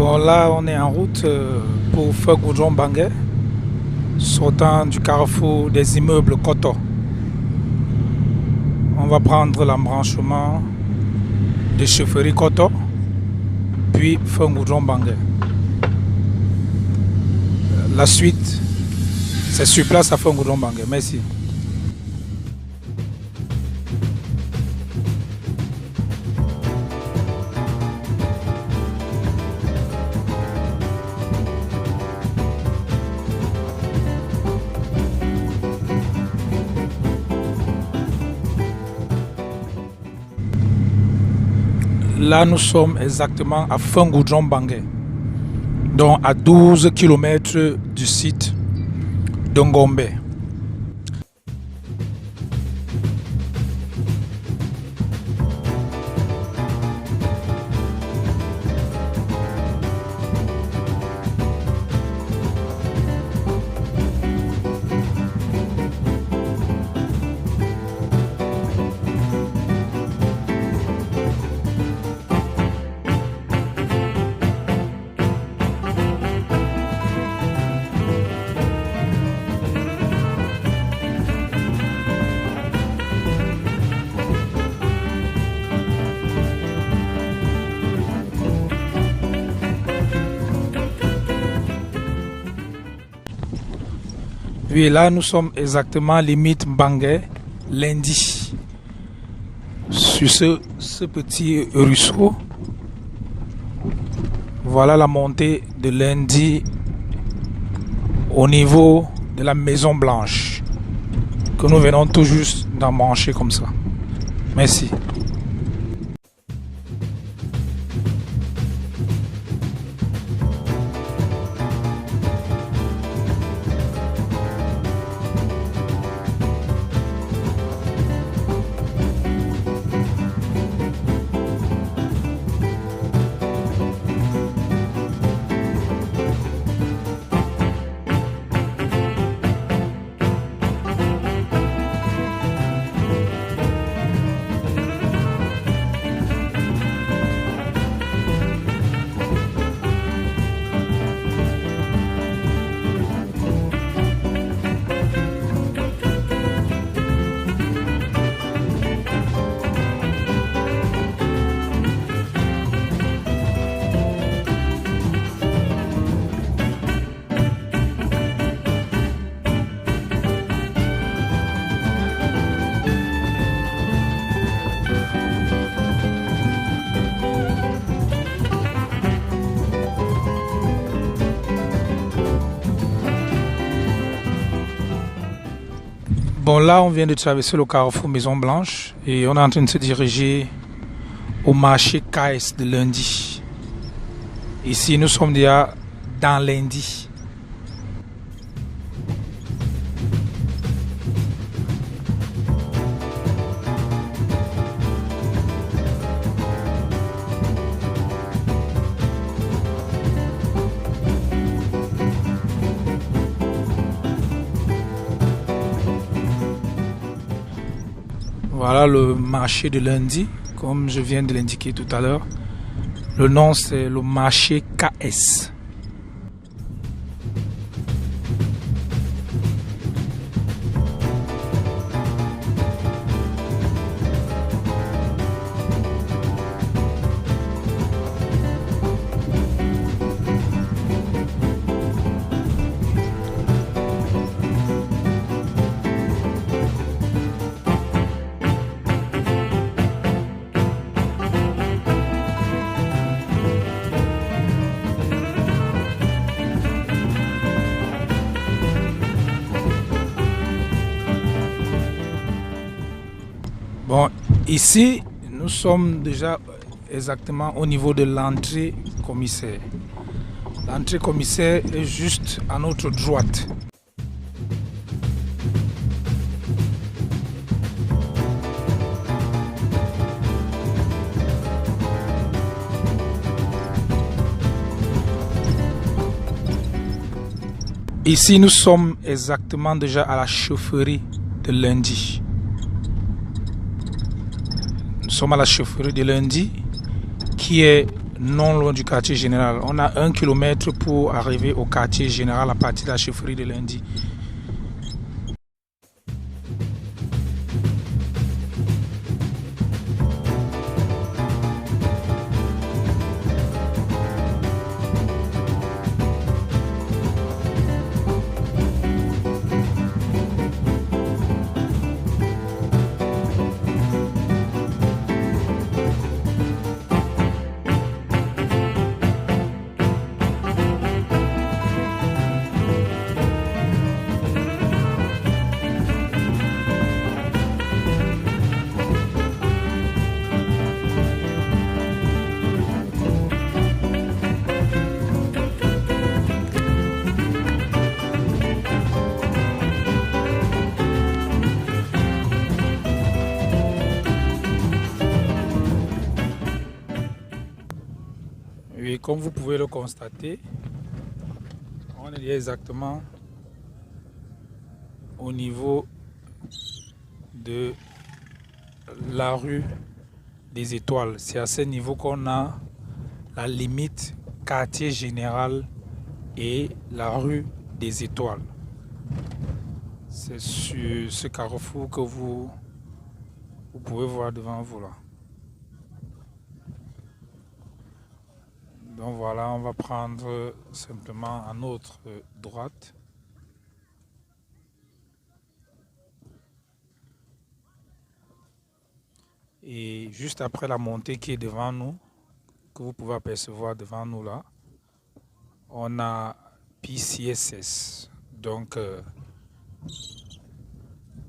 Bon, là, on est en route pour Feu Goudron Bangé, sortant du carrefour des immeubles Koto. On va prendre l'embranchement de chefferie Koto, puis Feu Goudron Bangé. La suite, c'est sur place à Feu Goudron Bangé. Merci. Là, nous sommes exactement à Feu Goudron Bangé, donc à 12 km du site de Ngombe. Oui, là nous sommes exactement limite Bangé, lundi. Sur ce petit ruisseau, voilà la montée de lundi au niveau de la Maison Blanche que nous venons tout juste d'emmancher comme ça. Merci. Bon, là, on vient de traverser le carrefour Maison Blanche et on est en train de se diriger au marché KS de lundi. Ici, nous sommes déjà dans lundi. Voilà le marché de lundi, comme je viens de l'indiquer tout à l'heure. Le nom c'est le marché KS. Bon, ici, nous sommes déjà exactement au niveau de l'entrée commissaire. L'entrée commissaire est juste à notre droite. Ici, nous sommes exactement déjà à la chaufferie de lundi. Nous sommes à la chaufferie de lundi, qui est non loin du quartier général. On a 1 kilomètre pour arriver au quartier général à partir de la chefferie de Lundi. Et comme vous pouvez le constater, on est exactement au niveau de la rue des Étoiles. C'est à ce niveau qu'on a la limite quartier général et la rue des Étoiles. C'est sur ce carrefour que vous pouvez voir devant vous là. Donc voilà, on va prendre simplement à notre droite. Et juste après la montée qui est devant nous, que vous pouvez apercevoir devant nous là, on a PCSS, donc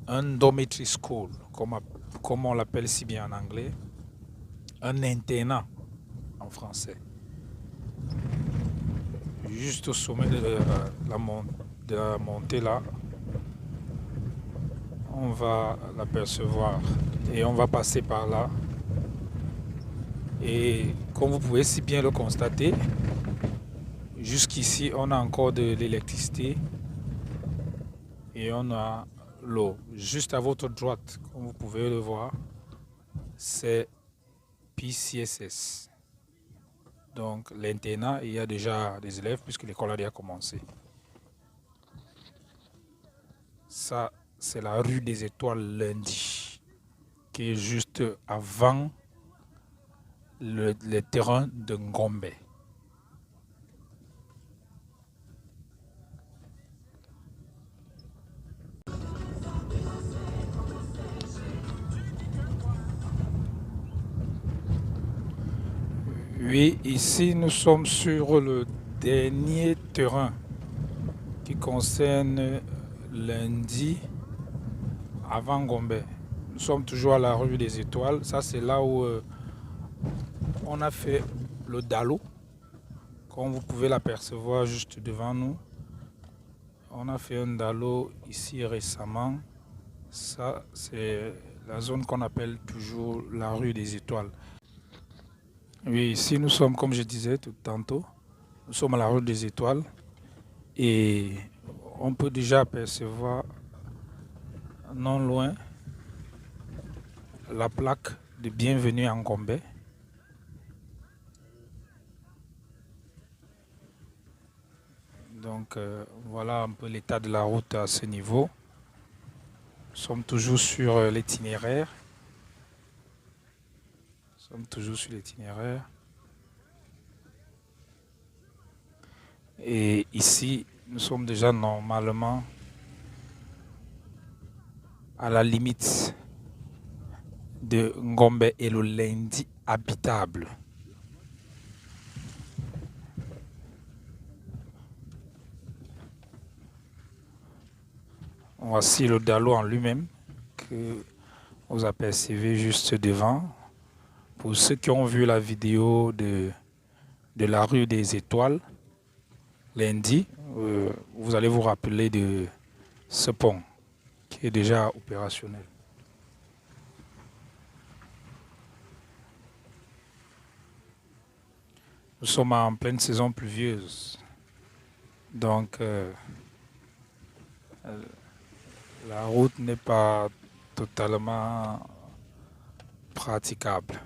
un dormitory school, comme on l'appelle si bien en anglais, un internat en français. Juste au sommet de la montée là, on va l'apercevoir et on va passer par là. Et comme vous pouvez si bien le constater, jusqu'ici on a encore de l'électricité et on a l'eau. Juste à votre droite, comme vous pouvez le voir, c'est PCSS. Donc l'internat, il y a déjà des élèves puisque l'école a déjà commencé. Ça, c'est la rue des Étoiles Lundi, qui est juste avant le terrain de Ngombe. Oui, ici nous sommes sur le dernier terrain qui concerne Lundi avant Ngombe. Nous sommes toujours à la rue des Étoiles. Ça, c'est là où on a fait le Dalo. Comme vous pouvez l'apercevoir juste devant nous. On a fait un Dalo ici récemment. Ça, c'est la zone qu'on appelle toujours la rue des Étoiles. Oui, ici nous sommes, comme je disais tout tantôt, nous sommes à la rue des Étoiles et on peut déjà apercevoir non loin la plaque de bienvenue en Ngombe. Donc voilà un peu l'état de la route à ce niveau. Nous sommes toujours sur l'itinéraire. Et ici, nous sommes déjà normalement à la limite de Ngombe et le Lundi habitable. Voici le Dalo en lui-même que vous apercevez juste devant. Pour ceux qui ont vu la vidéo de la rue des Étoiles, lundi, vous allez vous rappeler de ce pont qui est déjà opérationnel. Nous sommes en pleine saison pluvieuse, donc la route n'est pas totalement praticable.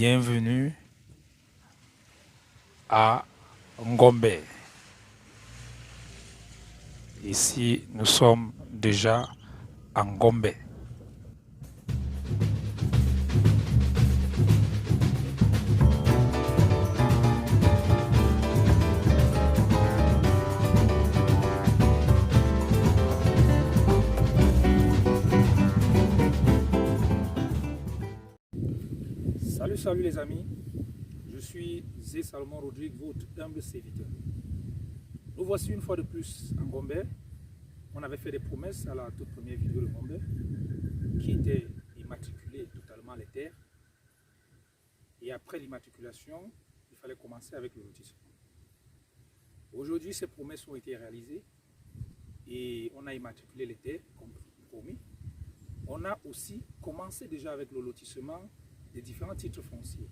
bienvenue à Ngombe. Ici, nous sommes déjà à Ngombe. Salut les amis, je suis Zé Salomon Rodrigue, votre humble serviteur. Nous voici une fois de plus en Ngombe. On avait fait des promesses à la toute première vidéo de Ngombe qui était immatriculer totalement les terres. Et après l'immatriculation, il fallait commencer avec le lotissement. Aujourd'hui, ces promesses ont été réalisées et on a immatriculé les terres comme promis. On a aussi commencé déjà avec le lotissement des différents titres fonciers.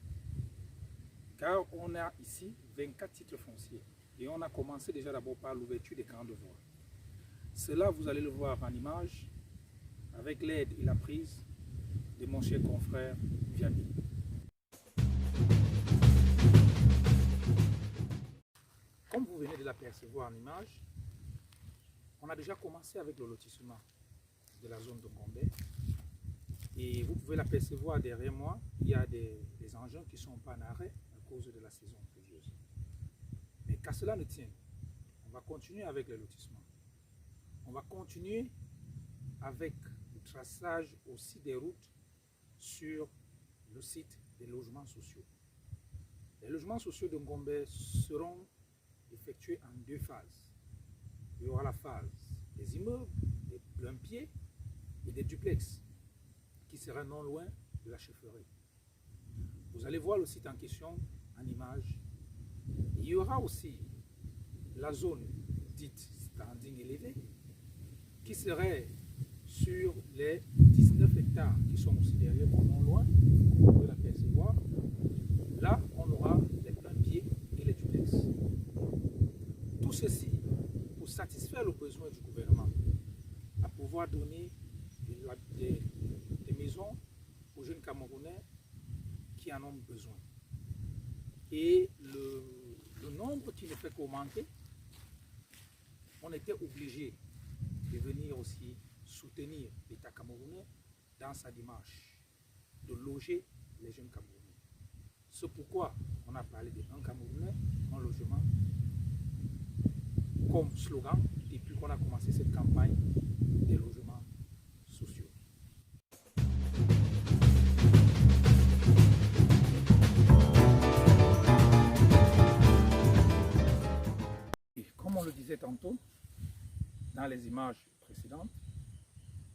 Car on a ici 24 titres fonciers et on a commencé déjà d'abord par l'ouverture des grandes voies. Cela, vous allez le voir en image avec l'aide et la prise de mon cher confrère Vianney. Comme vous venez de l'apercevoir en image, on a déjà commencé avec le lotissement de la zone de Ngombe. Et vous pouvez l'apercevoir derrière moi, il y a des engins qui sont pas en arrêt à cause de la saison pluvieuse. Mais qu'à cela ne tienne, on va continuer avec le lotissement. On va continuer avec le traçage aussi des routes sur le site des logements sociaux. Les logements sociaux de Ngombe seront effectués en deux phases. Il y aura la phase des immeubles, des plein pieds et des duplex, qui sera non loin de la chefferie. Vous allez voir le site en question en image. Il y aura aussi la zone dite standing élevé qui serait sur les 19 hectares qui sont aussi derrière moi, non loin, vous pouvez l'apercevoir. Là, on aura les plein pieds et les duplex. Tout ceci pour satisfaire le besoin du gouvernement à pouvoir donner des maisons aux jeunes Camerounais qui en ont besoin. Et le nombre qui ne fait qu'augmenter, on était obligé de venir aussi soutenir l'État camerounais dans sa démarche de loger les jeunes Camerounais. C'est pourquoi on a parlé de un Camerounais, un logement, comme slogan depuis qu'on a commencé cette campagne des logements sociaux. Et comme on le disait tantôt, dans les images précédentes,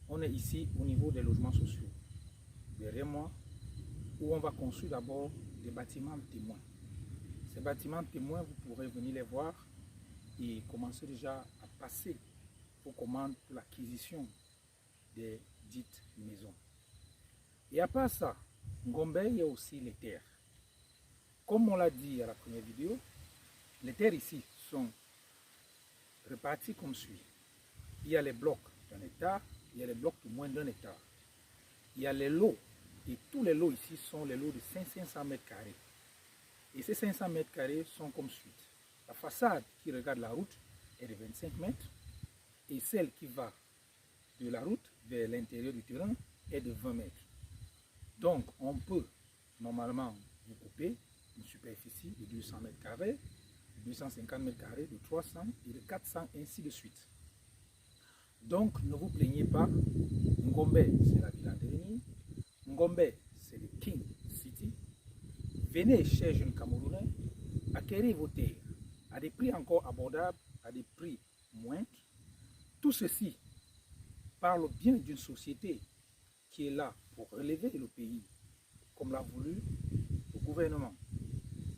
on est ici au niveau des logements sociaux. Derrière moi, où on va construire d'abord des bâtiments témoins. Ces bâtiments témoins, vous pourrez venir les voir et commencer déjà à passer aux commandes pour l'acquisition des dites maisons. Et à part ça, Ngombe, il y a aussi les terres. Comme on l'a dit à la première vidéo, les terres ici sont réparties comme suit. Il y a les blocs d'1 hectare, il y a les blocs de moins d'1 hectare. Il y a les lots, et tous les lots ici sont les lots de 500 mètres carrés. Et ces 500 mètres carrés sont comme suit. La façade qui regarde la route est de 25 mètres et celle qui va de la route vers l'intérieur du terrain est de 20 mètres. Donc on peut normalement vous couper une superficie de 200 mètres carrés, de 250 mètres carrés, de 300 et de 400, ainsi de suite. Donc ne vous plaignez pas, Ngombe c'est la ville à devenir, Ngombe c'est le King City. Venez, chers jeunes Camerounais, acquérir vos terres à des prix encore abordables, à des prix moindres. Tout ceci parle bien d'une société qui est là pour relever le pays, comme l'a voulu le gouvernement.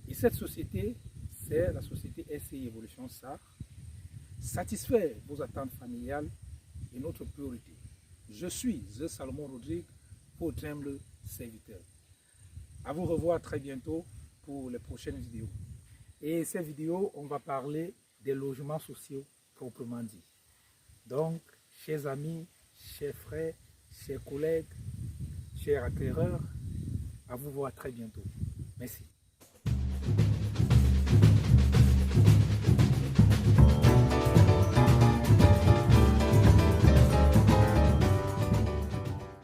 Et cette société, c'est la société SCI Evolution SAR, satisfaire vos attentes familiales est notre priorité. Je suis The Salomon Rodrigue, votre humble serviteur. À vous revoir très bientôt pour les prochaines vidéos. Et ces vidéos, on va parler des logements sociaux proprement dit. Donc, chers amis, chers frères, chers collègues, chers acquéreurs, à vous voir très bientôt. Merci.